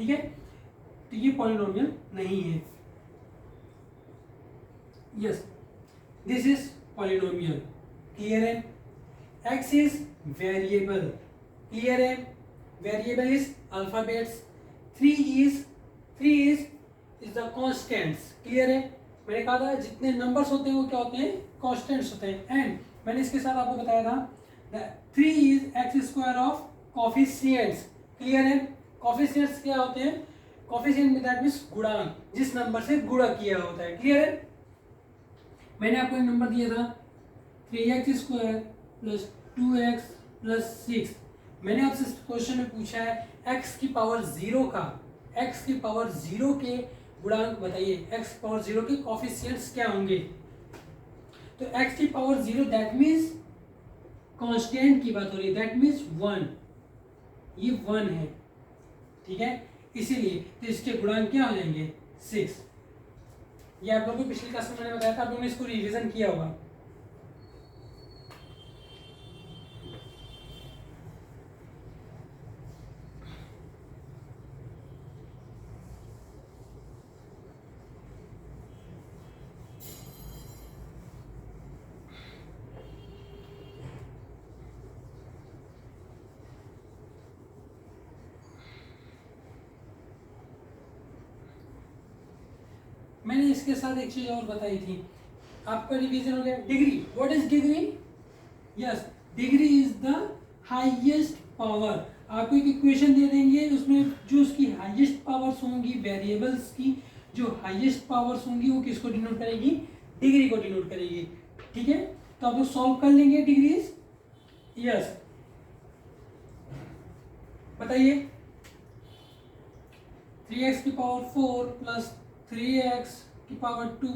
ठीक है, तो ये पॉलिनोमियल नहीं है। Yes, this is polynomial. Clear है? x is variable. क्लियर है? Variable is alphabets. 3 is the constants. Clear है? मैंने कहा था जितने नंबर्स होते हैं वो क्या होते हैं, कॉन्स्टेंट्स होते हैं। एंड मैंने इसके साथ आपको बताया था 3 is x square of coefficients. Clear है? कोफिशिएंट्स क्या होते हैं? कोफिशिएंट दैट मींस गुणांक, जिस नंबर से गुणा किया होता है। क्लियर है? मैंने आपको एक नंबर दिया था 3x square plus 2x plus 6। मैंने आपसे क्वेश्चन में पूछा है x की पावर 0 का, x की पावर 0 के गुणांक बताइए, x पावर 0 के कोफिशिएंट्स क्या होंगे। तो x की पावर 0 दैट मीन्स कांस्टेंट की बात हो रही है, दैट मीन्स 1, ये 1 है। ठीक है, इसीलिए तो इसके गुणांक क्या हो जाएंगे 6। ये आप लोगों को पिछली क्लास में मैंने बताया था, आप लोगों ने इसको रिवीजन किया होगा। मैंने इसके साथ एक चीज और बताई थी, आपका रिवीजन हो गया। Degree, what is degree? Yes, degree is the highest power. आपको एक इक्वेशन दे देंगे, उसमें जो उसकी हाईएस्ट पावर्स होंगी, वेरिएबल्स की जो हाईएस्ट पावर्स होंगी वो किसको डिनोट करेगी? डिग्री को डिनोट करेगी। ठीक है, तो आप लोग सॉल्व कर लेंगे डिग्रीज। यस, बताइए। 3x की पावर 4 प्लस 3x की पावर 2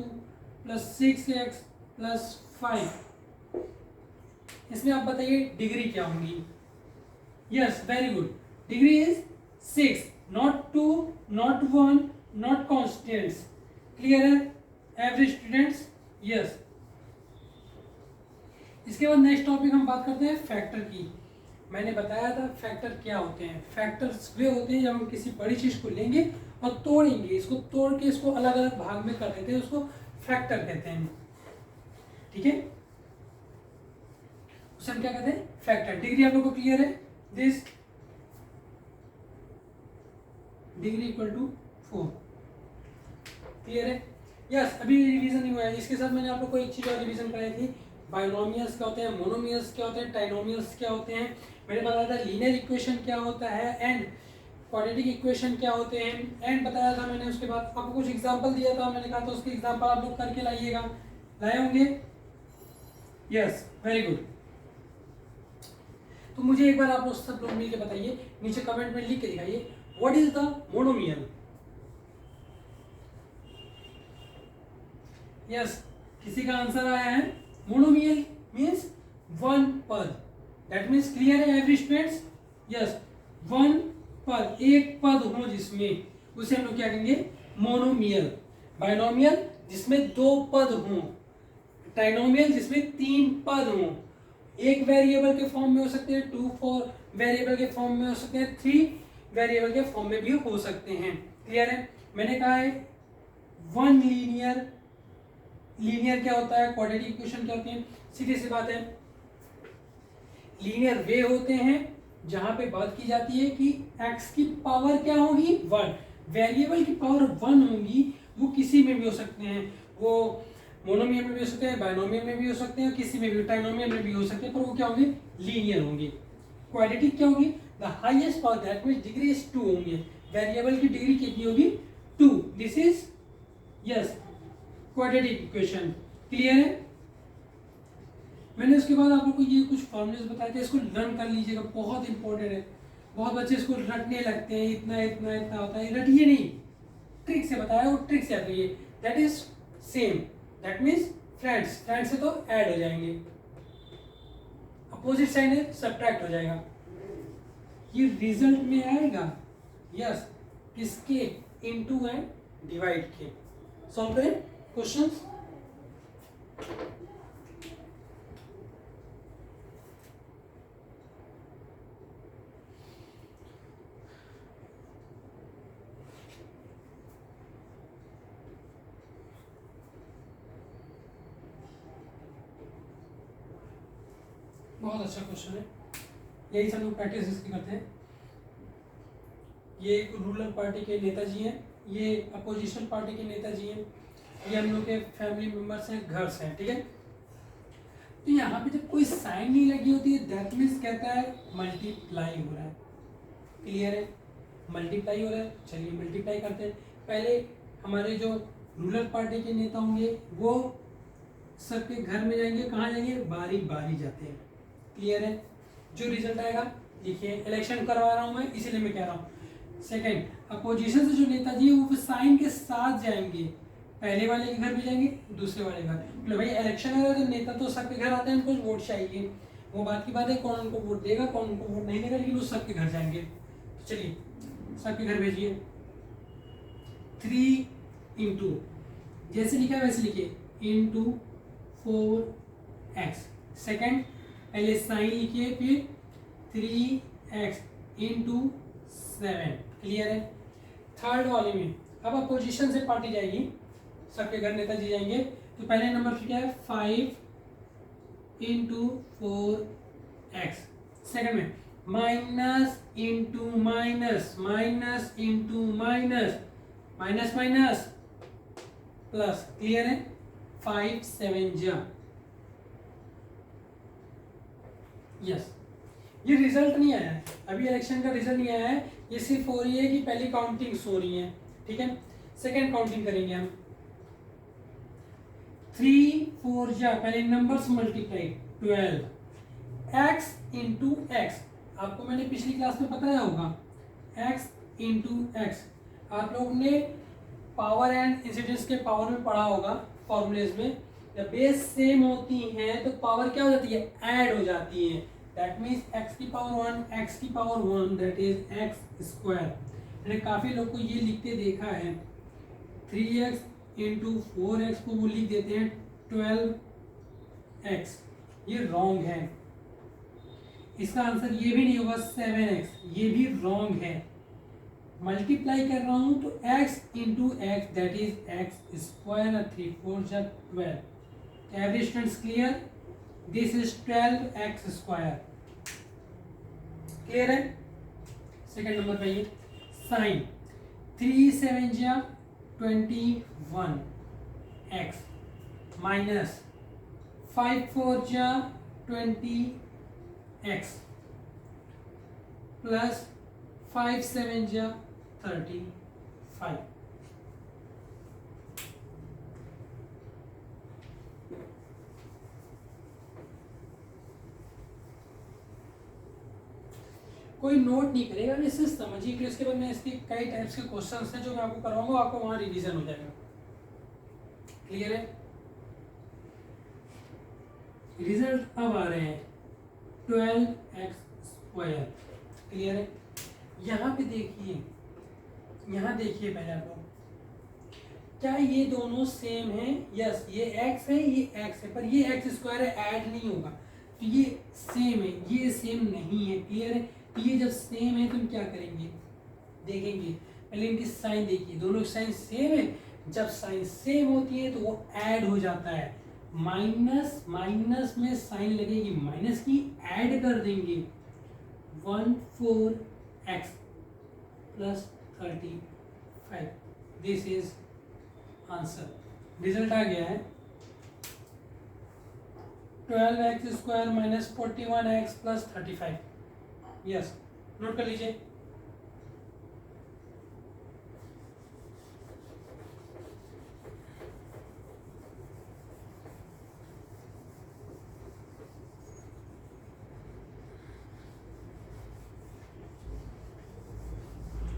प्लस 6x प्लस 5, इसमें आप बताइए डिग्री क्या होंगी। Yes, very good. Degree is 6, not 2, not 1, not constants. Clear है एवरी स्टूडेंट्स? यस। इसके बाद नेक्स्ट टॉपिक हम बात करते हैं फैक्टर की। मैंने बताया था फैक्टर क्या होते हैं। फैक्टर्स वे होते हैं जब हम किसी बड़ी चीज को लेंगे और तोड़ेंगे, इसको तोड़ के इसको अलग अलग भाग में कर देते हैं, उसको फैक्टर कहते हैं। ठीक है, उसे हम क्या कहते हैं? फैक्टर। डिग्री आप लोगों को क्लियर है? This degree equal to 4। Clear है? यस, अभी रिवीजन नहीं हुआ है। इसके साथ मैंने आप लोग को एक चीज और रिवीजन कराई थी, बाइनोमियल्स क्या होते हैं, मोनोमियल्स क्या होते हैं, ट्राइनोमियल्स क्या होते हैं। मैंने बताया था लीनियर इक्वेशन क्या होता है एंड क्वाड्रेटिक इक्वेशन क्या होते हैं, एंड बताया था मैंने। उसके बाद आपको कुछ एग्जांपल दिया था, मैंने कहा था उसके एग्जांपल आप लोग करके लाइएगा। लाए होंगे? Yes, very good. तो मुझे एक बार आप लोग सब लोग मिलकर बताइए, नीचे कमेंट में लिख के दिखाइए, what is the monomial. Yes, किसी का आंसर आया है? मोनोमियल मीन्स वन पद, दैट मीन्स क्लियर है एवरी स्टूडेंट्स? यस, वन पद, एक पद हो जिसमें, उसे हम लोग क्या कहेंगे? मोनोमियल। बाइनोमियल जिसमें 2 पद हों, ट्राइनोमियल जिसमें 3 पद हों। एक वेरिएबल के फॉर्म में हो सकते हैं, 2 4 वेरिएबल के फॉर्म में हो सकते हैं, 3 वेरिएबल के फॉर्म में भी हो सकते हैं। क्लियर है? मैंने कहा है वन लीनियर, लीनियर क्या होता है, क्वाड्रेटिक इक्वेशन क्या होती है। सीधी सी बात है, लीनियर वे होते हैं जहां पे बात की जाती है कि x की पावर क्या होगी 1, वेरिएबल की पावर 1 होगी। वो किसी में भी हो सकते हैं, वो मोनोमियल में भी हो सकते हैं, बाइनोमियल में भी हो सकते हैं, किसी में भी, ट्राइनोमियल में भी हो सकते हैं, पर वो क्या होंगे? लीनियर होंगे। क्वाड्रेटिक क्या होगी? The highest power that means degree is 2 होंगे, वेरिएबल की डिग्री कितनी होगी? 2। This is yes quadratic equation. Clear है? मैंने उसके बाद आप लोग को ये कुछ फॉर्मूलेस बताए थे, इसको लर्न कर लीजिएगा, बहुत इंपॉर्टेंट है। बहुत बच्चे इसको रटने लगते हैं, इतना इतना इतना होता है, रटिए नहीं, ट्रिक से बताया वो ट्रिक से करिए। That is same, that means friends, friends से तो ऐड हो जाएंगे, अपोजिट साइन है सब्ट्रैक्ट हो जाएगा। ये रिजल्ट में आएगा। यस, किसके? इनटू एंड डिवाइड के। सॉल्व करें क्वेश्चंस। बहुत अच्छा क्वेश्चन है, यही सब लोग प्रैक्टिस इसकी करते हैं। ये एक रूलर पार्टी के नेताजी हैं, ये अपोजिशन पार्टी के नेताजी हैं, ये हम लोग के फैमिली मेंबर्स हैं, घर से हैं, ठीक है। तो यहाँ पे जब कोई साइन नहीं लगी होती है दैट मीन्स कहता है मल्टीप्लाई हो रहा है। क्लियर है, मल्टीप्लाई हो रहा है। चलिए मल्टीप्लाई करते हैं। पहले हमारे जो रूलर पार्टी के नेता होंगे वो सबके घर में जाएंगे, कहाँ जाएंगे, बारी बारी जाते हैं। क्लियर है, जो रिजल्ट आएगा देखिए, इलेक्शन करवा रहा हूँ मैं इसीलिए मैं कह रहा हूँ। सेकंड, अपोजिशन से जो नेताजी है वो साइन के साथ जाएंगे, पहले वाले के घर भी जाएंगे, दूसरे वाले घर। मतलब भाई इलेक्शन है तो नेता तो सबके घर आते हैं, उनको वोट चाहिए, वो बात की बात है, कौन उनको वोट देगा कौन उनको वोट नहीं देगा, लेकिन वो सबके घर जाएंगे। तो चलिए सबके घर भेजिए। 3 इंटू, जैसे लिखा है वैसे लिखिए, इंटू 4x। सेकेंड, पहले साइन लिखिए, फिर 3x इंटू 7। क्लियर है। थर्ड वाले में अब अपोजिशन से पार्टी जाएगी, सबके घर नेताजी जाएंगे, तो पहले नंबर पे क्या है, 5 इंटू 4x। सेकेंड में minus into minus, minus into minus, minus minus plus. Clear है, 5 7 जा। यस, ये रिजल्ट नहीं आया है अभी, इलेक्शन का रिजल्ट नहीं आया है, ये सिर्फ हो रही है कि पहली काउंटिंग हो रही है, ठीक है। सेकेंड काउंटिंग करेंगे हम। 3 4 जा, पहले numbers multiply, 12 x into x. आपको मैंने पिछली क्लास में बताया होगा, x इंटू एक्स। आप लोगों ने पावर एंड इंसिडेंस के पावर में पढ़ा होगा फॉर्मूलेज में, जब बेस सेम होती हैं तो पावर क्या हो जाती है, ऐड हो जाती है। दैट मीन्स x की पावर 1, x की power 1, that is x square. मैंने काफ़ी लोग को ये लिखते देखा है, 3x इंटू 4x को वो लिख देते हैं 12x। ये रॉन्ग है, इसका आंसर ये भी नहीं होगा 7x, ये भी रॉन्ग है। मल्टीप्लाई कर रहा हूं तो x into x that is x square, 3 4 जा 12। Every students clear, this is 12x square. Clear है। सेकंड नंबर पे ये साइन, 3 7 जा 21 x माइनस 5 4 जा 20 x प्लस 5 7 जा 35। कोई नोट नहीं करेगा, इसे समझिए कि उसके बाद में इसके कई टाइप्स के क्वेश्चंस हैं जो मैं आपको करवाऊंगा, आपको वहां रिवीजन हो जाएगा। क्लियर है। रिजल्ट अब आ रहे हैं 12x स्क्वायर। क्लियर है। यहाँ पे देखिए, यहाँ देखिए पहले आप लोग, क्या ये दोनों सेम है, यस ये x है ये x है, पर ये x स्क्वायर है, ऐड नहीं होगा, तो ये सेम है, ये सेम नहीं है। क्लियर है। तो ये जब सेम है तो हम क्या करेंगे, देखेंगे पहले इनकी साइन देखिए, दोनों साइन सेम है, जब साइन सेम होती है तो वो ऐड हो जाता है। माइनस माइनस में साइन लगेगी माइनस की, ऐड कर देंगे 14x plus 35। This is answer. Result आ गया है 12x square minus 41x plus 35। Yes, note कर लीजिए।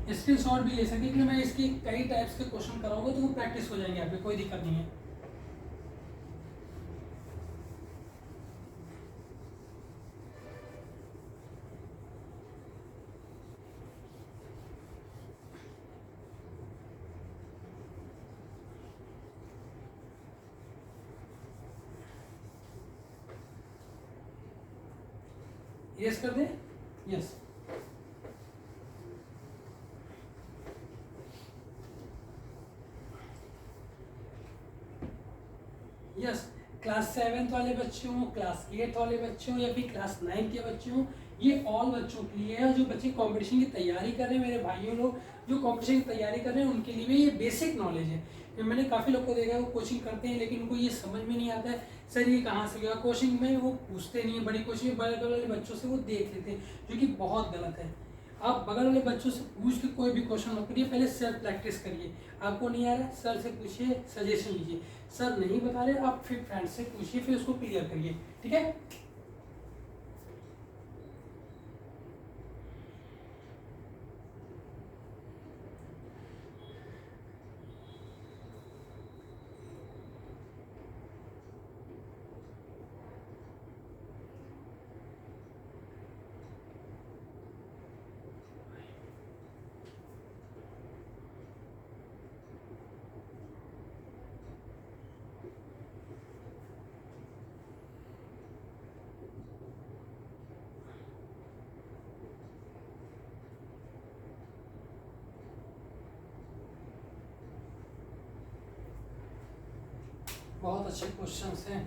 स्क्रीनशॉट भी ले सकते, क्योंकि मैं इसकी कई टाइप्स के क्वेश्चन कराऊंगा तो वो प्रैक्टिस हो जाएंगे आपके, कोई दिक्कत नहीं है। यस कर दे, यस। यस, क्लास 7 वाले बच्चे हों, क्लास 8 वाले बच्चे हों या फिर क्लास 9 के बच्चे हों, ये ऑल बच्चों के लिए है। जो बच्चे कंपटीशन की तैयारी कर रहे हैं, मेरे भाइयों लोग जो कंपटीशन की तैयारी कर रहे हैं, उनके लिए भी ये बेसिक नॉलेज है। मैंने काफ़ी लोग को देखा है वो कोचिंग करते हैं लेकिन उनको ये समझ में नहीं आता है सर ये कहाँ से गया। कोचिंग में वो पूछते नहीं है, बड़ी कोचिंग में बड़े वाले बच्चों से वो देख लेते हैं, जो कि बहुत गलत है। आप बगल वाले बच्चों से पूछ के कोई भी क्वेश्चन मत करिए, पहले सेल्फ प्रैक्टिस करिए। आपको नहीं आ रहा है सर से पूछिए, सजेशन लीजिए। सर नहीं बता रहे आप फिर फ्रेंड से पूछिए, फिर उसको क्लियर करिए, ठीक है। बहुत अच्छे क्वेश्चंस हैं।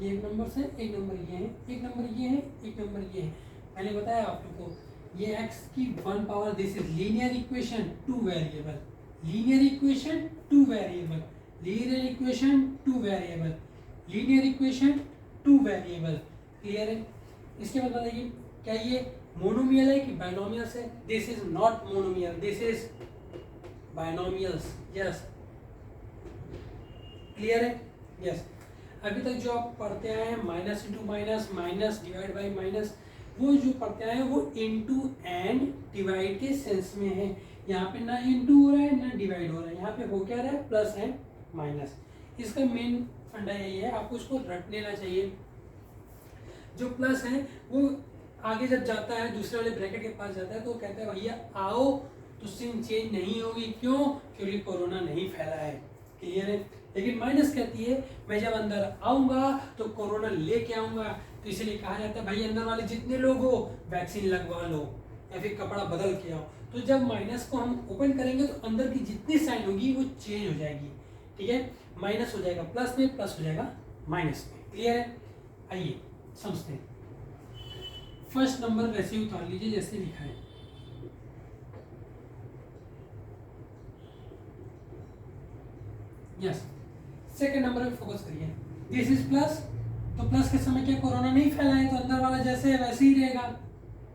ये एक नंबर से, एक नंबर ये है, एक नंबर ये है, एक नंबर ये है। मैंने बताया आप लोग को ये x की 1 power, this is linear equation two variable, linear equation two variable, linear equation two variable, linear equation two variable. Clear है। इसके बाद बताइए क्या ये मोनोमियल है कि बाइनोमियल्स है। This is not monomial, this is binomials. Yes, clear है। यस, अभी तक जो आप पढ़ते आए हैं minus into minus, minus divide by minus, वो जो पढ़ते आए हैं वो इनटू एंड डिवाइड के सेंस में है। यहाँ पे ना इनटू हो रहा है ना डिवाइड हो रहा है, यहाँ पे हो क्या रहा है प्लस एंड माइनस। इसका मेन फंडा यही है, आपको इसको रट लेना चाहिए। जो प्लस है वो आगे जब जाता है दूसरे वाले ब्रैकेट के पास जाता है तो कहता है भैया आओ, तो सिन चेंज नहीं होगी। क्यों? क्योंकि कोरोना नहीं फैला है। क्लियर है। लेकिन माइनस कहती है मैं जब अंदर आऊंगा तो कोरोना लेके आऊंगा, तो इसलिए कहा जाता है भाई अंदर वाले जितने लोग हो वैक्सीन लगवा लो या फिर कपड़ा बदल के आओ। तो जब माइनस को हम ओपन करेंगे तो अंदर की जितनी साइन होगी वो चेंज हो जाएगी। ठीक है, माइनस हो जाएगा प्लस में, प्लस हो जाएगा माइनस में। क्लियर है। आइए समझते हैं। फर्स्ट नंबर वैसे ही उतार लीजिए जैसे लिखा है। यस, सेकेंड नंबर पे फोकस करिए। दिस इज प्लस, तो प्लस के समय क्या कोरोना नहीं फैला है, तो अंदर वाला जैसे है वैसे ही रहेगा।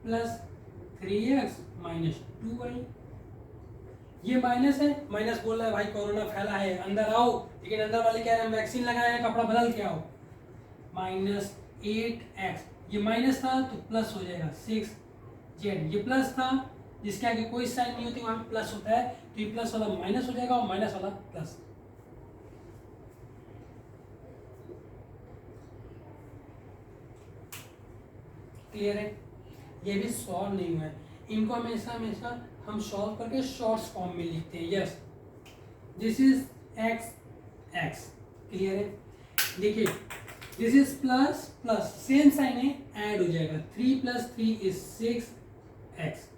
Plus 3x minus 2y। ये माइनस है, माइनस बोल रहा है भाई कोरोना फैला है अंदर आओ, लेकिन अंदर वाले कह रहे हैं वैक्सीन लगाए हैं कपड़ा बदल के आओ। माइनस 8x, ये माइनस था तो प्लस हो जाएगा 6z। ये प्लस था जिसके आगे कोई साइन नहीं होती वहां पे प्लस होता है, तो ये प्लस वाला माइनस हो जाएगा और माइनस वाला प्लस। क्लियर है। ये भी सॉल्व नहीं हुआ है, इनको हमेशा हमेशा हम सॉल्व करके शॉर्ट्स फॉर्म में लिखते हैं। Yes, this is x। Clear है। देखिए this is plus plus same sign है, ऐड हो जाएगा 3 + 3 = 6x।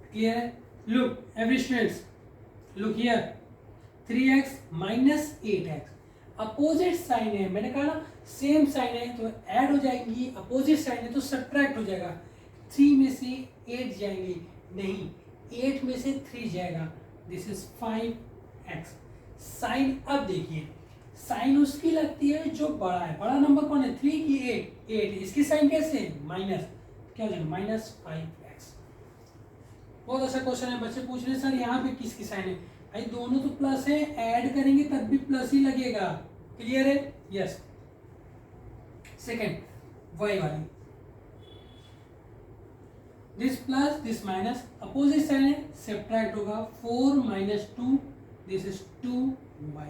क्लियर है। Look every students, look here, 3x minus 8x opposite sign है। मैंने कहा ना सेम साइन है तो ऐड हो जाएंगी, अपोजिट साइन है तो सब्ट्रैक्ट हो जाएगा। 3 में से 8 जाएंगे नहीं, 8 में से 3 जाएगा। This is 5x। साइन अब देखिए, साइन उसकी लगती है जो बड़ा है। बड़ा नंबर कौन है? 3 की 8। इसकी साइन कैसे है? माइनस, क्या हो जाएगा? -5x। बहुत अच्छा क्वेश्चन है, बच्चे पूछ रहे हैं सर यहाँ पे किसकी साइन है? भाई दोनों तो प्लस है, ऐड करेंगे तब भी प्लस ही लगेगा। क्लियर है। यस, सेकेंड y वाली, this plus this minus, opposite sign है सब्ट्रैक्ट होगा। 4 - 2, दिस इज 2y।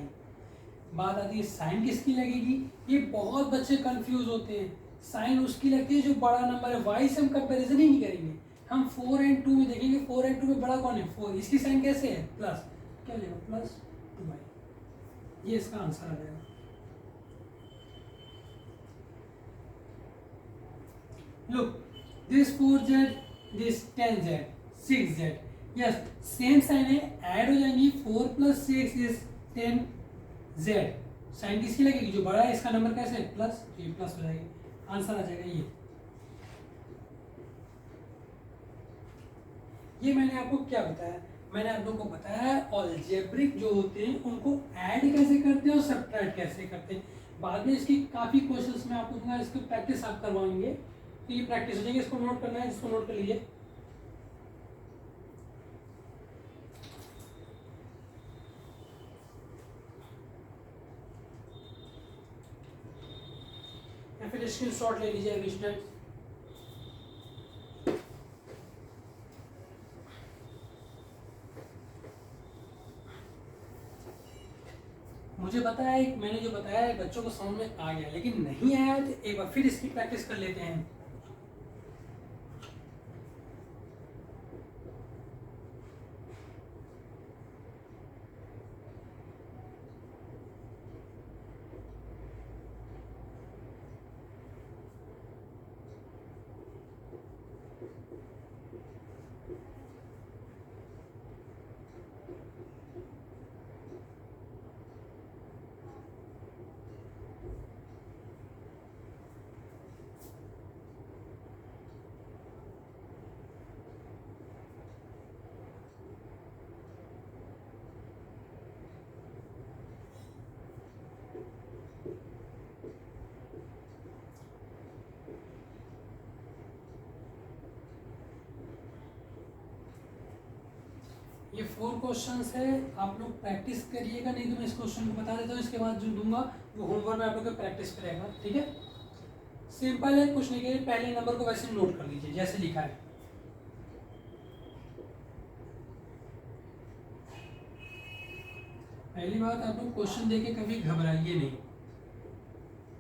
बात आती है साइन किसकी लगेगी। ये बहुत बच्चे कंफ्यूज होते हैं, साइन उसकी लगती है जो बड़ा नंबर है। y से हम कंपैरिजन ही नहीं करेंगे, हम 4 और 2 में देखेंगे। 4 और 2 में बड़ा कौन है? 4। इसकी साइन कैसे है? प्लस, क्या हो जाएगा? +2y। ये इसका आंसर आ जाएगा। Look, this 4z, this 10z, 6z. Yes, same sign है, ऐड हो जाएंगी। 4 + 6 = 10, जेड, साइन किसकी लगेगी, जो बड़ा है इसका नंबर कैसे है प्लस, तो ये प्लस हो जाएगी, आंसर आ जाएगा ये मैंने आपको क्या बताया, मैंने आप लोगों को बताया अलजेब्रिक जो होते हैं उनको ऐड कैसे करते हैं और सब्ट्रैक्ट कैसे करते हैं। बाद में इसकी काफ़ी क्वेश्चंस मैं आपको दूंगा, इसको प्रैक्टिस आप करवाएंगे तो ये प्रैक्टिस हो जाएगी। इसको नोट करना है, इसको नोट कर लीजिए। या फिर स्क्रीन शॉट ले लीजिए स्टूडेंट। मुझे पता है मैंने जो बताया है बच्चों को समझ में आ गया, लेकिन नहीं आया तो एक बार फिर इसकी प्रैक्टिस कर लेते हैं। ये 4 क्वेश्चंस है, आप लोग प्रैक्टिस करिएगा, नहीं तो मैं इस क्वेश्चन को बता देता हूँ, इसके बाद जो दूंगा वो होमवर्क में आप लोग प्रैक्टिस करेगा, ठीक है। सिंपल है, कुछ नहीं करिए, पहले नंबर को वैसे नोट कर लीजिए जैसे लिखा है। पहली बात, आप लोग क्वेश्चन देके कभी घबराइए नहीं,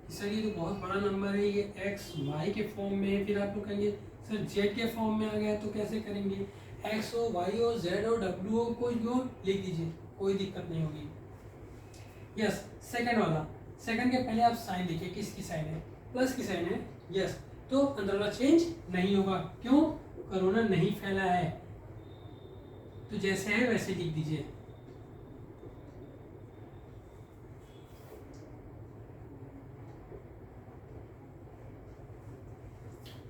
इसलिए तो बहुत बड़ा नंबर है, ये एक्स वाई के फॉर्म में है, फिर आप लोग कहेंगे सर जेड के फॉर्म में आ गया तो कैसे करेंगे, एक्स हो वाई हो जेड हो डब्ल्यू हो कोई भी हो लिख दीजिए, कोई दिक्कत नहीं होगी। यस, सेकंड वाला, सेकंड के पहले आप साइन लिखिए, किसकी साइन है, प्लस की साइन है। यस, तो अंदर वाला चेंज नहीं होगा, क्यों, कोरोना नहीं फैला है, तो जैसे है वैसे लिख दीजिए।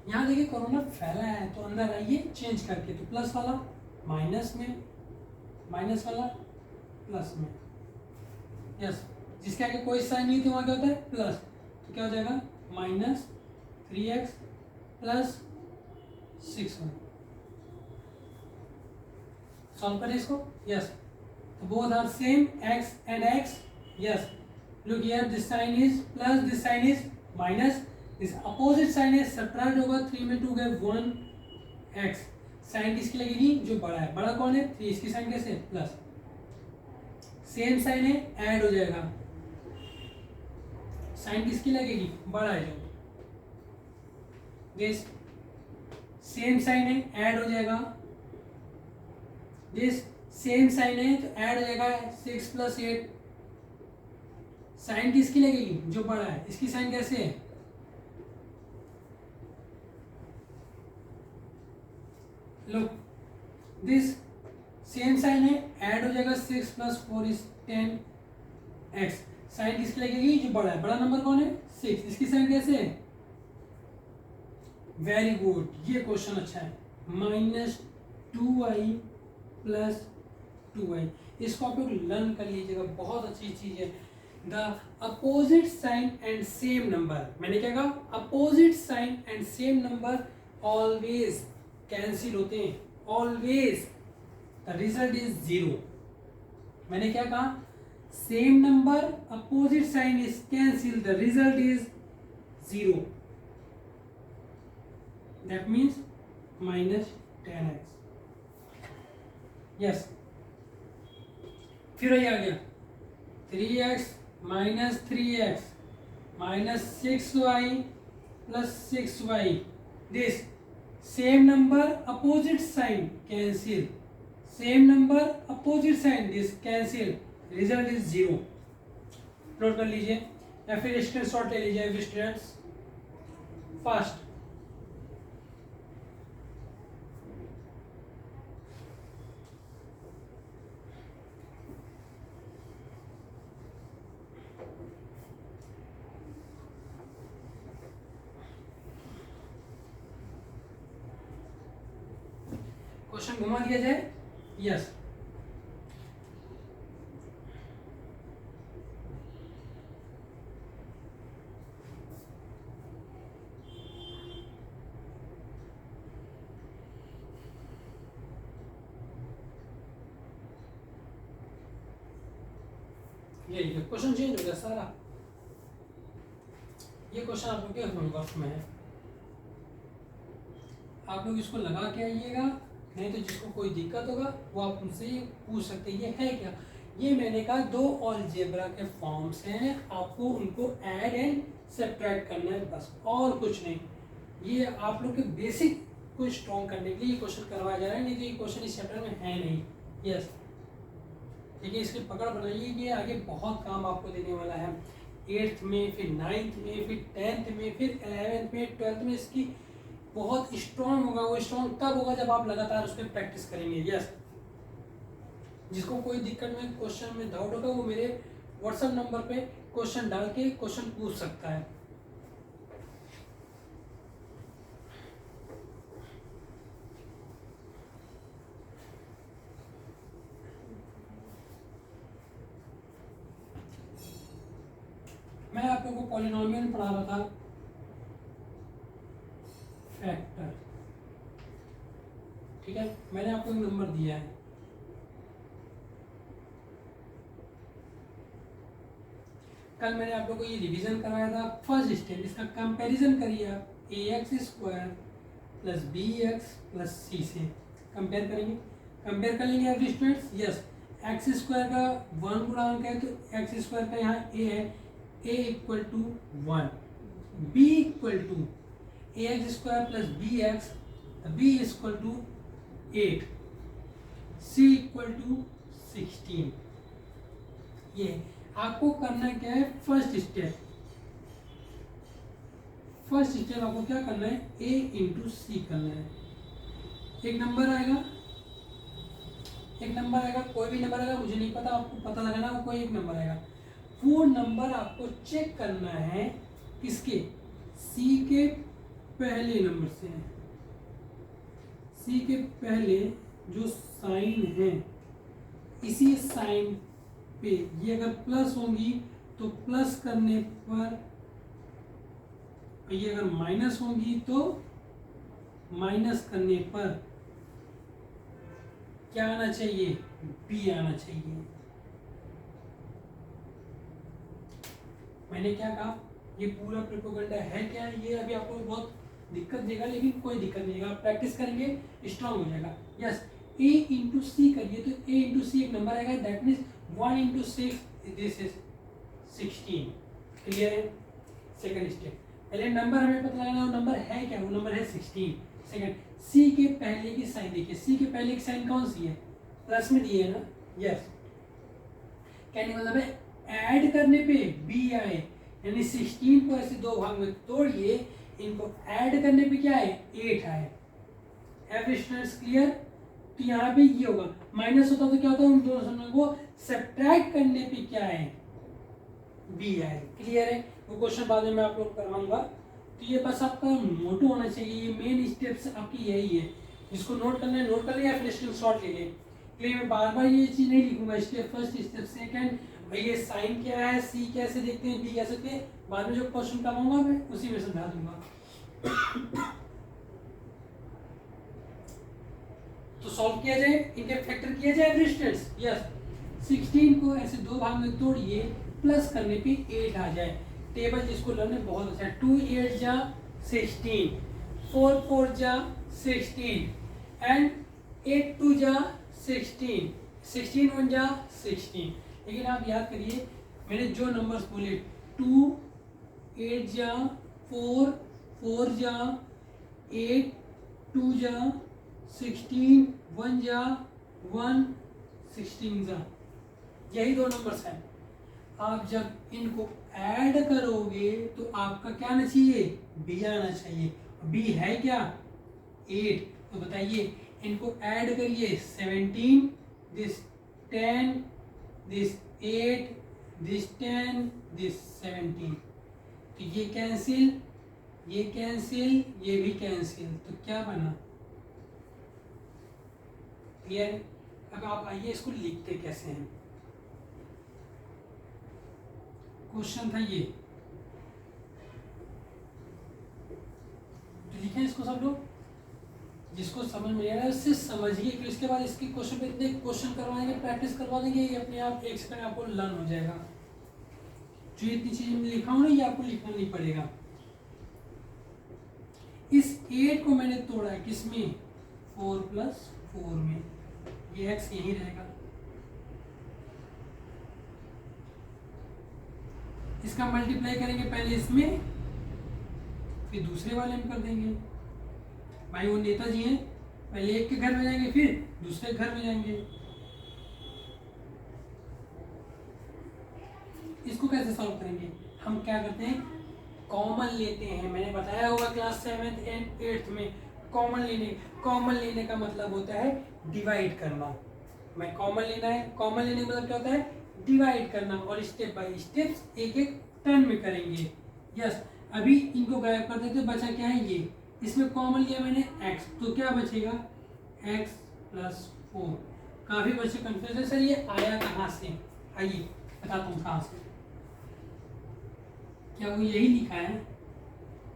यहाँ देखिए कोरोना फैला है तो अंदर आइए चेंज करके, तो प्लस वाला माइनस में, माइनस वाला प्लस में। यस, जिसके आगे कोई साइन नहीं तो वहाँ क्या होता है प्लस, तो क्या हो जाएगा minus 3x plus 6y। Solve करें इसको। यस, तो both are same x and x। Yes, look here, this sign is plus, this sign is minus, this opposite sign है, सब्ट्रैक्ट होगा, 3 में 2 गए 1x। साइन किसकी लगेगी, जो बड़ा है, बड़ा कौन है 3, इसकी साइन कैसे प्लस, सेम साइन है ऐड हो जाएगा, साइन किसकी लगेगी, बड़ा है जो, दिस सेम साइन है ऐड हो जाएगा, दिस सेम साइन है तो ऐड हो जाएगा 6 + 8। साइन किसकी लगेगी, जो बड़ा है, इसकी साइन कैसे है, लो दिस सेम साइन है ऐड हो जाएगा 6 + 4 = 10x। साइन किसकी लगेगी, जो बड़ा है, बड़ा नंबर कौन है 6, इसकी साइन कैसे है, वेरी गुड, ये क्वेश्चन अच्छा है, -2y + 2y। इसको आप लोग लर्न कर लीजिएगा, बहुत अच्छी चीज है। The opposite sign and same number, मैंने क्या कहा, opposite sign and same number always cancel होते हैं, ऑलवेज, द रिजल्ट इज 0। मैंने क्या कहा, same number opposite sign is cancel, the result is 0, that means -10x। Yes, फिर वही आ गया 3x - 3x -6y + 6y, this same number opposite sign cancel, same number opposite sign this cancel, result is 0। Note कर लीजिए या फिर screenshot ले लीजिए students fast. Question घुमा दिया जाए। यस, ये क्वेश्चन चेंज हो गया सारा। ये क्वेश्चन आप लोग के होमवर्क में है, आप लोग इसको लगा के आइएगा, नहीं तो जिसको कोई दिक्कत होगा वो आप उनसे पूछ सकते हैं। ये है क्या, ये मैंने कहा दो अलजेब्रा के फॉर्म्स हैं, आपको उनको ऐड एंड सब्ट्रैक्ट करना है बस, और कुछ नहीं। ये आप लोग के बेसिक को स्ट्रॉन्ग करने के लिए ये क्वेश्चन करवाया जा रहा है, नहीं तो ये क्वेश्चन इस चैप्टर में है नहीं। यस, देखिए इसकी पकड़ बनाइए, ये आगे बहुत काम आपको देने वाला है। 8th में, फिर 9th में, फिर 10th में, फिर 11th में, 12th में इसकी बहुत स्ट्रॉन्ग होगा। वो स्ट्रॉन्ग तब होगा जब आप लगातार उस पर प्रैक्टिस करेंगे। यस, जिसको कोई दिक्कत में क्वेश्चन में डाउट होगा वो मेरे व्हाट्सएप नंबर पे क्वेश्चन डाल के क्वेश्चन पूछ सकता है। मैं आप लोगों को पॉलिनोमियल पढ़ा रहा था, फैक्टर, ठीक है। मैंने आपको एक नंबर दिया है, कल मैंने आप लोगों को ये रिवीजन कराया था। फर्स्ट स्टेप, इसका कंपैरिजन करिए आप ax² plus bx plus c से कंपेयर करेंगे। कंपेयर कर लेंगे एवरी स्टूडेंट्स। यस, x² का 1 गुणांक है तो x² का यहाँ a है, a equal to 1, b equal to ax² plus bx, b equal to 8, c equal to 16। ये आपको करना क्या है, फर्स्ट स्टेप आपको क्या करना है, a इंटू सी करना है। एक नंबर आएगा, कोई भी नंबर आएगा, मुझे नहीं पता, आपको पता लगाना, वो कोई एक नंबर आएगा। वो नंबर आपको चेक करना है किसके, सी के पहले नंबर से। सी के पहले जो साइन है, इसी साइन पे ये अगर प्लस होंगी तो प्लस करने पर, ये अगर माइनस होंगी तो माइनस करने पर क्या आना चाहिए, बी आना चाहिए। मैंने क्या कहा, ये पूरा प्रोपेगेंडा है क्या, ये अभी आपको बहुत दिक्कत देगा, लेकिन कोई दिक्कत नहीं है, आप प्रैक्टिस करेंगे स्ट्रांग हो जाएगा। यस, a इंटू सी करिए तो a इंटू सी एक नंबर आएगा, that means 1 into 6, this is 16। Clear है। सेकंड स्टेप, पहले नंबर हमें पता लगाना, वो नंबर है क्या, वो नंबर है 16। सेकंड, सी के पहले की साइन देखिए, सी के पहले की साइन कौन सी है, प्लस में दी है ना। यस, कहने मतलब है ऐड करने पे बी आए, यानी 16 को ऐसे दो भाग में तोड़िए, इनको ऐड करने पे क्या है, 8 आए। Every students clear. तो यहाँ पे ये होगा, माइनस होता तो क्या होता है, उन दोनों संख्या को सब्ट्रैक्ट करने पे क्या है, बी आए। क्लियर है। वो क्वेश्चन बाद में मैं आप लोग करवाऊंगा। तो ये बस आपका मोटो होना चाहिए, ये मेन स्टेप्स आपकी यही है। जिसको नोट करना है नोट कर ले, या फिर स्क्रीनशॉट ले ले। क्लियर, मैं बार बार ये चीज नहीं लिखूंगा, स्टेप फर्स्ट, स्टेप सेकंड, ये साइन क्या है, सी कैसे देखते हैं, बी कैसे देखते हैं, बाद में जो क्वेश्चन करवाऊंगा मैं उसी में समझा दूंगा। तो सॉल्व किया जाए, इनके फैक्टर किया जाए एवरी स्टूडेंट्स। यस, 16 को ऐसे दो भाग में तोड़िए, प्लस करने पे 8 आ जाए। टेबल जिसको लर्न है बहुत अच्छा है। 2 8 जा 16, 4 4 जा 16 एंड 8 2 जा 16, 16 1 जा 16। लेकिन आप याद करिए मैंने जो नंबर्स बोले, 2 8 जा 4, 4 जा 8, 2 जा 16, 1 जा 1, 16 जा, यही दो नंबर्स हैं। आप जब इनको ऐड करोगे तो आपका क्या आना चाहिए, बी आना चाहिए। बी है क्या, 8। तो बताइए, इनको ऐड करिए, 17, दिस 10, दिस 8, दिस 10, दिस 17। तो ये कैंसिल, ये कैंसिल, ये भी कैंसिल, तो क्या बना, क्लियर है? अब आप आइए इसको लिखते कैसे हैं। क्वेश्चन था ये, तो लिखें इसको सब लोग, जिसको समझ में आ रहा है उससे समझिए, फिर इसके बाद इसके क्वेश्चन पे इतने क्वेश्चन करवाएंगे, प्रैक्टिस करवा देंगे, ये अपने आप एक सेकंड आपको लर्न हो जाएगा। जो इतनी चीजें मैं लिखा हूं ना, ये आपको लिखना नहीं पड़ेगा। इस 8 को मैंने तोड़ा है किसमें, 4 + 4 में, ये x यही रहेगा। इसका मल्टीप्लाई करेंगे पहले इसमें, फिर दूसरे वाले में कर देंगे। भाई वो नेताजी हैं, पहले एक के घर में जाएंगे, फिर दूसरे घर में जाएंगे। इसको कैसे सॉल्व करेंगे, हम क्या करते हैं, कॉमन लेते हैं। मैंने बताया होगा क्लास 7th एंड 8th में, कॉमन लेने का मतलब होता है डिवाइड करना। मैं कॉमन लेना है, कॉमन लेने का मतलब क्या होता है, डिवाइड करना, और स्टेप बाय स्टेप एक एक टर्न में करेंगे। यस, अभी इनको गायब कर देते, बचा क्या है ये, इसमें कॉमन लिया मैंने x, तो क्या बचेगा x + 4। काफी बच्चे कंफ्यूज है, सर ये आया कहाँ से, आइए बताता हूँ कहाँ से। क्या वो यही लिखा है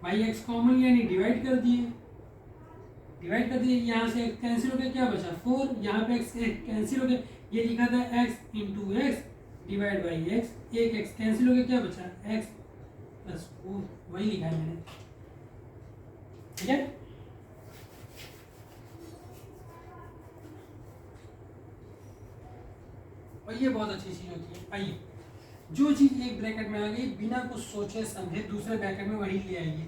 भाई, x कॉमन लिया नहीं, डिवाइड कर दिए, यहाँ से x कैंसिल हो गया, क्या बचा 4, यहाँ पे x कैंसिल हो गया, ये लिखा था x × x divide by x, एक x कैंसिल हो गया, क्या बचा x + 4, वही लिखा है मैंने, ठीक है। और ये बहुत अच्छी चीज होती है। आइए, जो चीज एक ब्रैकेट में आ गई, बिना कुछ सोचे समझे दूसरे ब्रैकेट में वही ले आइए,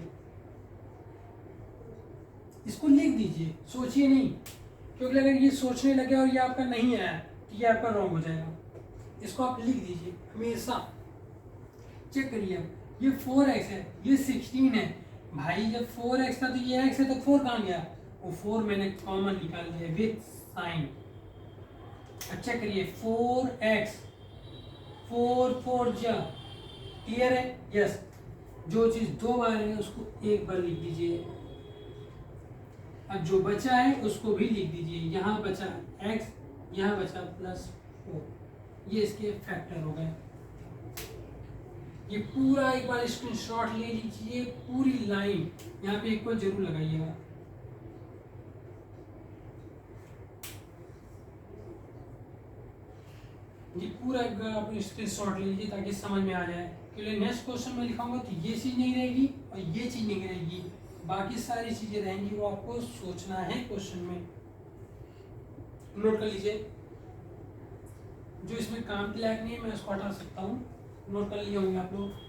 इसको लिख दीजिए, सोचिए नहीं, क्योंकि अगर ये सोचने लगे और ये आपका नहीं आया तो ये आपका रॉन्ग हो जाएगा। इसको आप लिख दीजिए हमेशा। चेक करिए, ये 4x है, ये 16 है। भाई जब 4x था तो ये x है, तो 4 कहाँ गया, वो 4 मैंने कॉमन निकाल दिया विथ साइन। अच्छा करिए, 4x, 4 जा, क्लियर है। यस, जो चीज 2 बार है उसको एक बार लिख दीजिए। अब जो बचा है उसको भी लिख दीजिए, यहाँ बचा x, यहाँ बचा +4, ये इसके फैक्टर हो गए। ये पूरा एक बार स्क्रीनशॉट ले लीजिए, पूरी लाइन यहाँ पे एक बार जरूर लगाइएगा। ये पूरा एक बार आप स्क्रीनशॉट ले लीजिए ताकि समझ में आ जाए, क्योंकि नेक्स्ट क्वेश्चन में लिखाऊंगा तो ये चीज नहीं रहेगी और ये चीज नहीं रहेगी, बाकी सारी चीजें रहेंगी, वो आपको सोचना है क्वेश्चन में। नोट कर लीजिए, जो इसमें काम के लायक नहीं है मैं उसको हटा सकता हूँ, नोट कर लिए होंगे आप लोग।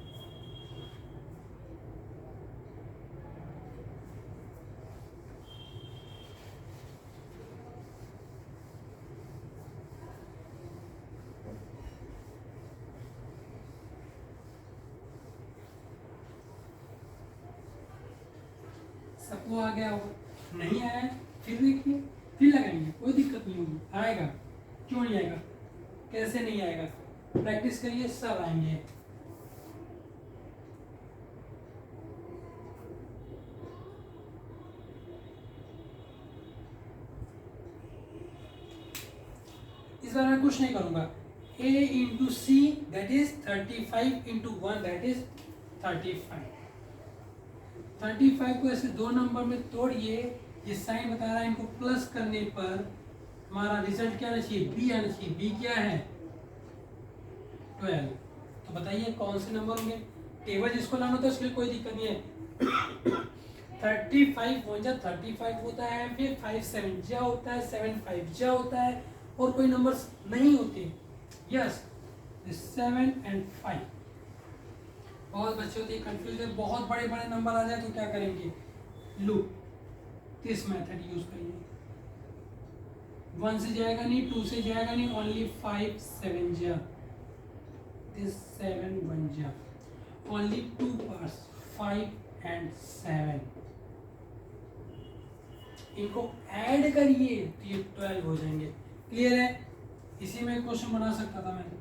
सबको आ गया होगा, नहीं आया फिर देखिए, फिर लगाएंगे, कोई दिक्कत नहीं होगी, आएगा। क्यों नहीं आएगा, कैसे नहीं आएगा, प्रैक्टिस करिए सब आएंगे। इस बार मैं कुछ नहीं करूंगा, a × c that is 35 × 1 that is 35। 35 को ऐसे 2 नंबर में तोड़िए, ये साइन बता रहा है, इनको प्लस करने पर हमारा रिजल्ट क्या आना चाहिए, b आना चाहिए। b क्या है 12। तो बताइए कौन से नंबर होंगे, टेबल जिसको लाना होता है उसके लिए कोई दिक्कत नहीं है। 35 1 जा 35 होता है, फिर 5 7 जा होता है, 7 5 जा होता है, और कोई नंबर्स नहीं होते। यस, 7 और 5। बहुत बच्चे होते हैं कंफ्यूज है, बहुत बड़े बड़े नंबर आ जाए तो क्या करेंगे, लो दिस मेथड यूज करिए। 1 से जाएगा नहीं, 2 से जाएगा नहीं, ओनली 5 7 जा, दिस 7 1 जा, ओनली 2 पार्ट्स 5 and 7, इनको ऐड करिए तो ये 12 हो जाएंगे। क्लियर है, इसी में क्वेश्चन बना सकता था मैं।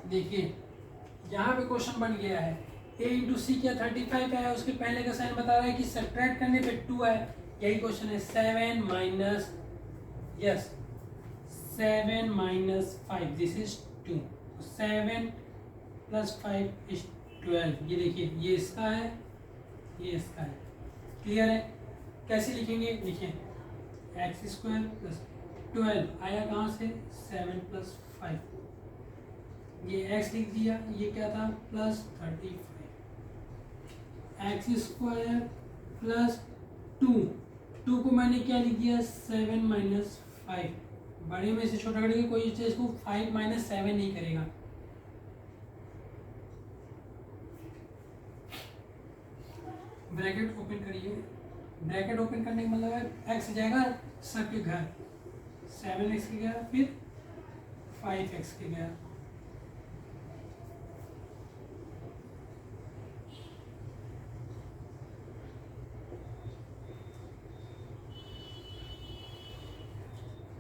देखिए यहाँ पे क्वेश्चन बन गया है, a इंटू सी क्या 35 है, उसके पहले का साइन बता रहा है कि सब्ट्रैक्ट करने पे 2 है, यही क्वेश्चन है। 7 minus, yes 7 minus 5 this is 2, 7 plus 5 is 12। ये देखिए ये इसका है, ये इसका है, क्लियर है। कैसे लिखेंगे, लिखिए एक्स स्क्वायर प्लस 12 आया कहाँ से, 7 प्लस 5, ये x लिख दिया, ये क्या था प्लस 35, एक्स स्क्वायर प्लस 2 को मैंने क्या लिख दिया 7 माइनस 5, बड़े में से छोटा करेंगे कोई चीज को 5 माइनस 7 नहीं करेगा। ब्रैकेट ओपन करिए, ब्रैकेट ओपन करने का मतलब है x जाएगा सबके घर, 7x के गया, फिर 5x के गया,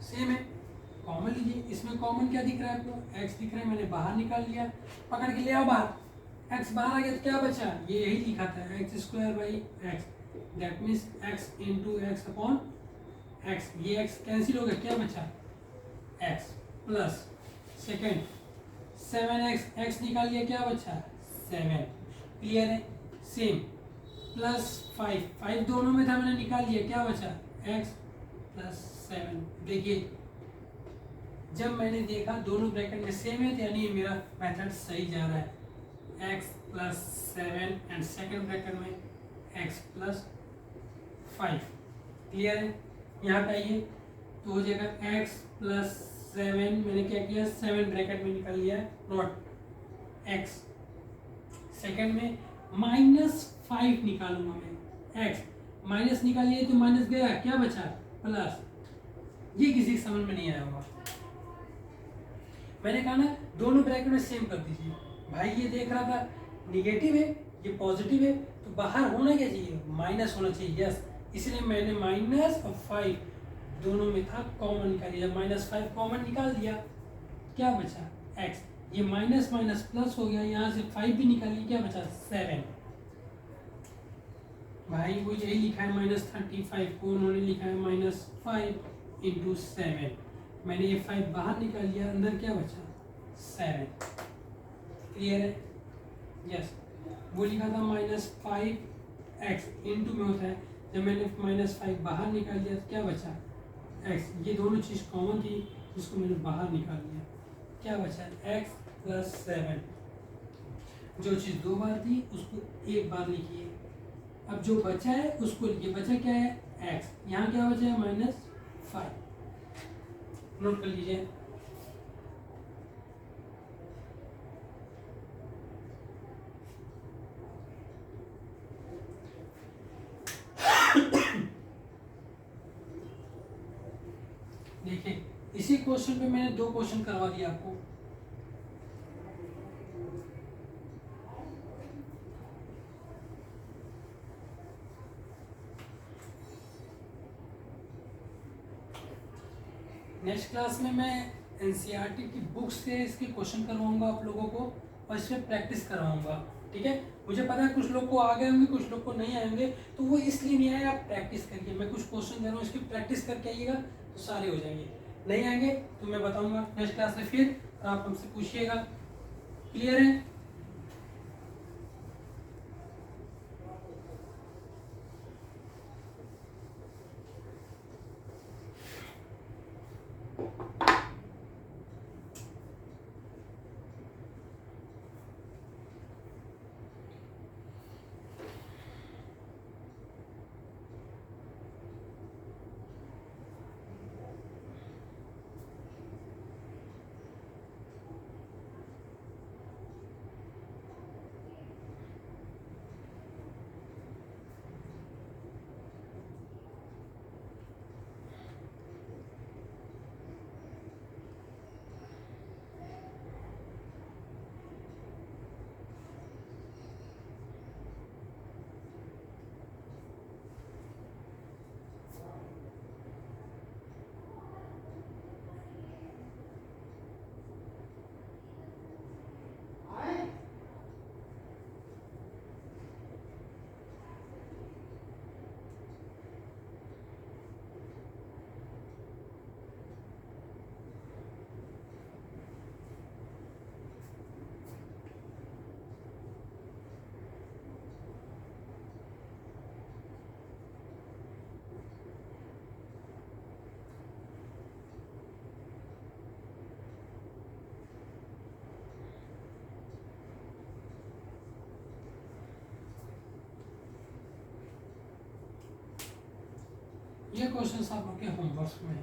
सेम है। कॉमन लीजिए, इसमें कॉमन क्या दिख रहा है आपको, x दिख रहा है, मैंने बाहर निकाल लिया, पकड़ के ले आओ बाहर, x बाहर आ गया तो क्या बचा, ये यही लिखा था x square by x, that means x into x upon x, ये x कैंसिल हो गया, क्या बचा x plus second 7x, x निकाल लिया क्या बचा 7, क्लियर है। सेम प्लस 5 दोनों में था, मैंने निकाल लिया, क्या बचा x प्लस 7। देखिए जब मैंने देखा दोनों ब्रैकेट में सेम है, यानी मेरा मेथड सही जा रहा है, x plus 7 and second bracket में x प्लस 5, क्लियर है। यहाँ पे आइए तो हो जाएगा x प्लस 7, मैंने क्या किया 7 ब्रैकेट में निकाल लिया, नॉट x, सेकेंड में माइनस 5 निकालूंगा मैं, x माइनस निकालिए तो माइनस गया, क्या बचा प्लस, ये किसी के समझ में नहीं आया होगा। मैंने कहा ना दोनों ब्रैकेट में सेम कर दीजिए, भाई ये देख रहा था निगेटिव है, ये पॉजिटिव है, तो बाहर होना क्या चाहिए माइनस होना चाहिए, यस, इसलिए मैंने माइनस और 5 दोनों में था, कॉमन निकाल दिया, माइनस 5 कॉमन निकाल दिया, क्या बचा x, ये माइनस माइनस प्लस हो गया, यहाँ से 5 भी निकाल लिया, क्या बचा 7, भाई वो यही लिखा है -35 को उन्होंने लिखा है -5 इंटू 7, मैंने ये 5 बाहर निकाल लिया, अंदर क्या बचा 7, क्लियर है, यस। वो लिखा था -5x इंटू में होता है, जब मैंने -5 बाहर निकाल लिया तो क्या बचा x, ये दोनों चीज़ कॉमन थी जिसको मैंने बाहर निकाल लिया, क्या बचा x प्लस 7, जो चीज़ 2 बार थी उसको 1 बार लिखिए, अब जो बचा है उसको लिखिए, बचा क्या है x, यहाँ क्या बचा है -5, नोट कर लीजिए। देखिए इसी क्वेश्चन पे मैंने 2 क्वेश्चन करवा दिया आपको, नेक्स्ट क्लास में मैं एनसीईआरटी की बुक से इसके क्वेश्चन करवाऊंगा आप लोगों को और इस पर प्रैक्टिस करवाऊंगा, ठीक है। मुझे पता है कुछ लोग को आ गए होंगे, कुछ लोग को नहीं आएंगे, तो वो इसलिए नहीं आए, आप प्रैक्टिस करिए, मैं कुछ क्वेश्चन दे रहा हूँ इसकी प्रैक्टिस करके आइएगा तो सारे हो जाएंगे, नहीं आएंगे तो मैं बताऊंगा नेक्स्ट क्लास में, फिर आप हमसे पूछिएगा, क्लियर है। ये क्वेश्चन आप लोग के होमवर्क में है।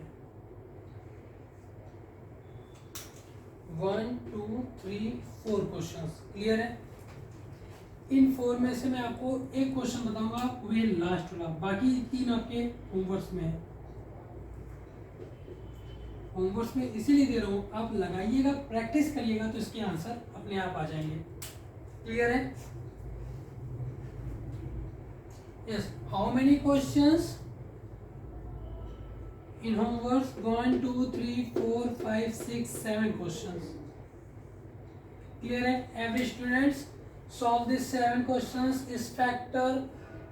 1 2 3 4 क्वेश्चन क्लियर है। इन 4 में से मैं आपको एक क्वेश्चन बताऊंगा, वही लास्ट वाला, बाकी 3 आपके होमवर्क में है। होमवर्क में इसीलिए दे रहा हूँ, आप लगाइएगा, प्रैक्टिस करिएगा तो इसके आंसर अपने आप आ जाएंगे। क्लियर है? Yes. How many questions in homework? 1 2 3 4 5 6 7 questions. Clear है? Every students solve these 7 questions is factor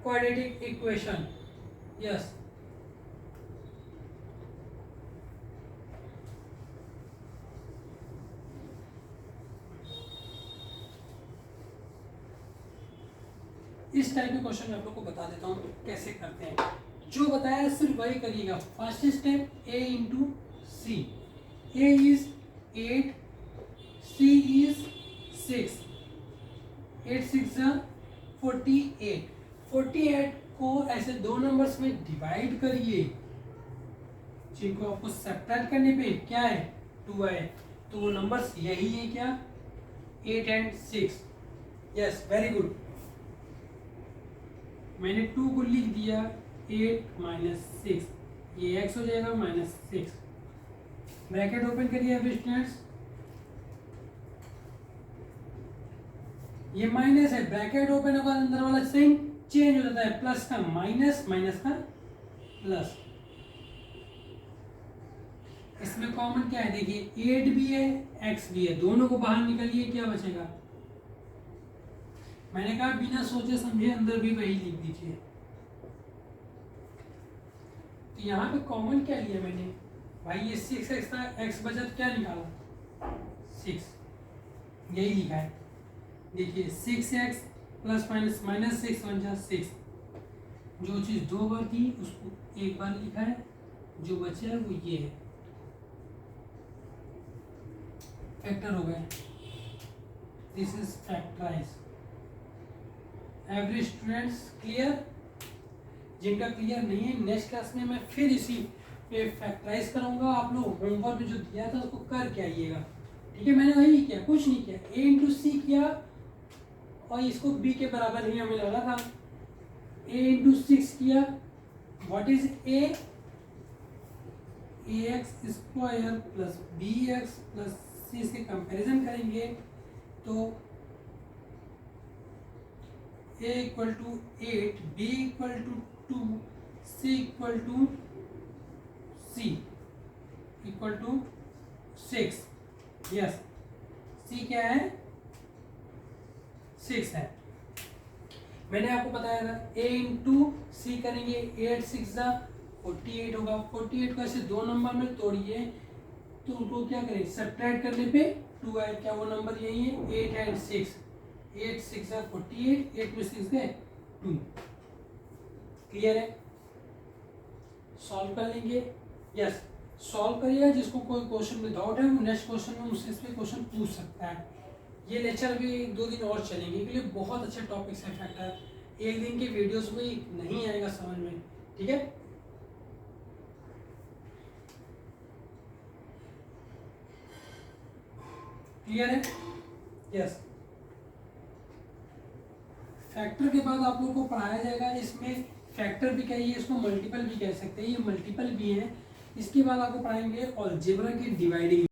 quadratic equation. Yes. इस टाइप के क्वेश्चन आप लोग को बता देता हूँ कैसे करते हैं। जो बताया सिर्फ वही करिएगा। First step a into C. a is 8, c is 6, 8 6 48। 48 को ऐसे दो नंबर्स में डिवाइड करिए जिनको आपको सब्ट्रैक्ट करने पे क्या है 2 आए, तो वो नंबर्स यही है क्या 8 एंड 6। Yes, very good. मैंने 2 को लिख दिया 8 माइनस 6, ये x हो जाएगा माइनस 6। ब्रैकेट ओपन करिए अब स्टूडेंट्स, ये माइनस है, ब्रैकेट ओपन होगा अंदर वाला साइन चेंज हो जाता है, प्लस का माइनस, माइनस का प्लस। इसमें कॉमन क्या है देखिए 8 भी है x भी है, दोनों को बाहर निकालिए क्या बचेगा। मैंने कहा बिना सोचे समझे अंदर भी वही लिख दीजिए। तो यहाँ पे कॉमन क्या लिया मैंने भाई, ये 6x था, x बचा क्या निकाला 6, यही लिखा है। देखिए 6x प्लस माइनस माइनस 6 बन जा 6। जो चीज़ 2 बार थी उसको एक बार लिखा है, जो बचा है वो ये है, फैक्टर हो गए। This is factorize. Every students clear? जिनका क्लियर नहीं है नेक्स्ट क्लास में मैं फिर इसी पे फैक्टराइज कराऊंगा। आप लोग होमवर्क में जो दिया था उसको करके आइएगा, ठीक है। मैंने वही किया, कुछ नहीं किया, a इंटू सी किया और इसको b के बराबर ही हमें लगा था। a इंटू 6 किया, what is a, ax square plus bx plus c से कंपैरिजन करेंगे तो a equal to 8, b equal to 2, c equal to c equal to 6। Yes, c क्या है 6 है। मैंने आपको बताया था a इंटू सी करेंगे, 8 6 48 होगा। 48 को ऐसे दो नंबर में तोड़िए तो उनको क्या करें सब्ट्रैक्ट करने पे 2 आए, क्या वो नंबर यही है 8 एंड 6। 8 6 48, 8 में 6 गए 2। क्लियर है? सॉल्व कर लेंगे। यस, सॉल्व करिएगा। जिसको कोई क्वेश्चन में डाउट है वो नेक्स्ट क्वेश्चन में मुझसे इस पे क्वेश्चन पूछ सकता है। ये लेक्चर भी 2 दिन और चलेंगे, के लिए बहुत अच्छे टॉपिक्स है फैक्टर। एक दिन के वीडियोस में नहीं आएगा समझ में, ठीक है। क्लियर है? यस। फैक्टर के बाद आप लोगों को पढ़ाया जाएगा, इसमें फैक्टर भी कहिए, इसको मल्टीपल भी कह सकते हैं, ये मल्टीपल भी है। इसके बाद आपको पढ़ाएंगे अलजेब्रा की डिवाइडिंग।